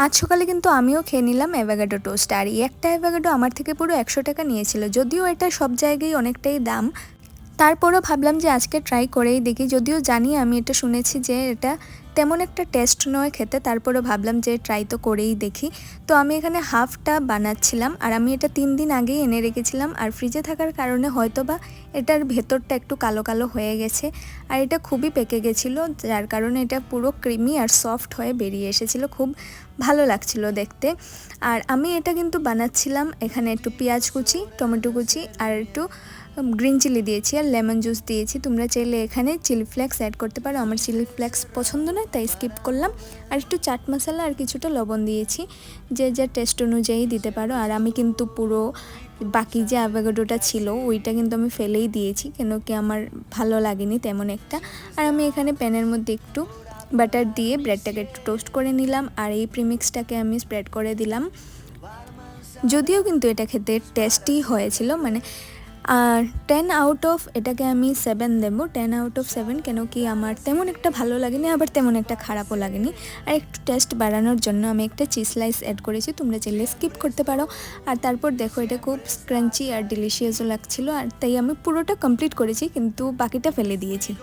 আজ সকালে কিন্তু আমিও খেয়ে নিলাম অ্যাভোকাডো টোস্ট, আর এই একটা অ্যাভোকাডো আমার থেকে পুরো 100 টাকা নিয়েছিল। যদিও এটা সব জায়গায় অনেকটাই দাম, তারপরও ভাবলাম যে আজকে ট্রাই করেই দেখি। যদিও জানি আমি এটা শুনেছি যে এটা তেমন একটা টেস্ট নয় খেতে, তারপরও ভাবলাম যে ট্রাই তো করেই দেখি। তো আমি এখানে হাফটা বানাচ্ছিলাম, আর আমি এটা 3 দিন আগেই এনে রেখেছিলাম, আর ফ্রিজে থাকার কারণে হয়তো বা এটার ভেতরটা একটু কালো কালো হয়ে গেছে, আর এটা খুবই পেকে গেছিলো, যার কারণে এটা পুরো ক্রিমি আর সফট হয়ে বেরিয়ে এসেছিলো, খুব ভালো লাগছিল দেখতে। আর আমি এটা কিন্তু বানাচ্ছিলাম, এখানে একটু পেঁয়াজ কুচি, টমেটো কুচি আর একটু গ্রিন চিলি দিয়েছি আর লেমন জুস দিয়েছি। তোমরা চাইলে এখানে চিলি ফ্লেক্স অ্যাড করতে পারো, আমার চিলি ফ্লেক্স পছন্দ নয় তাই স্কিপ করলাম। আর একটু চাট মশলা আর কিছুটা লবণ দিয়েছি, যে যা টেস্ট অনুযায়ী দিতে পারো। আর আমি কিন্তু পুরো বাকি যে অ্যাভোকাডোটা ছিল ওইটা কিন্তু আমি ফেলেই দিয়েছি, কেন কি আমার ভালো লাগেনি তেমন একটা। আর আমি এখানে প্যানের মধ্যে একটু বাটার দিয়ে ব্রেডটাকে একটু টোস্ট করে নিলাম, আর এই প্রিমিক্সটাকে আমি স্প্রেড করে দিলাম। যদিও কিন্তু এটা খেতে টেস্টি হয়েছিল, মানে 10 আউট অফ এটাকে আমি 7 দেবো, 10 আউট অফ 7, কেন কি আমার তেমন একটা ভালো লাগেনি, আবার তেমন একটা খারাপও লাগেনি। আর একটু টেস্ট বাড়ানোর জন্য আমি একটা চিজ স্লাইস অ্যাড করেছি, তোমরা চাইলে স্কিপ করতে পারো। আর তারপর দেখো এটা খুব ক্রাঞ্চি আর ডিলিশিয়াসও লাগছিল, আর তাই আমি পুরোটা কমপ্লিট করেছি, কিন্তু বাকিটা ফেলে দিয়েছি।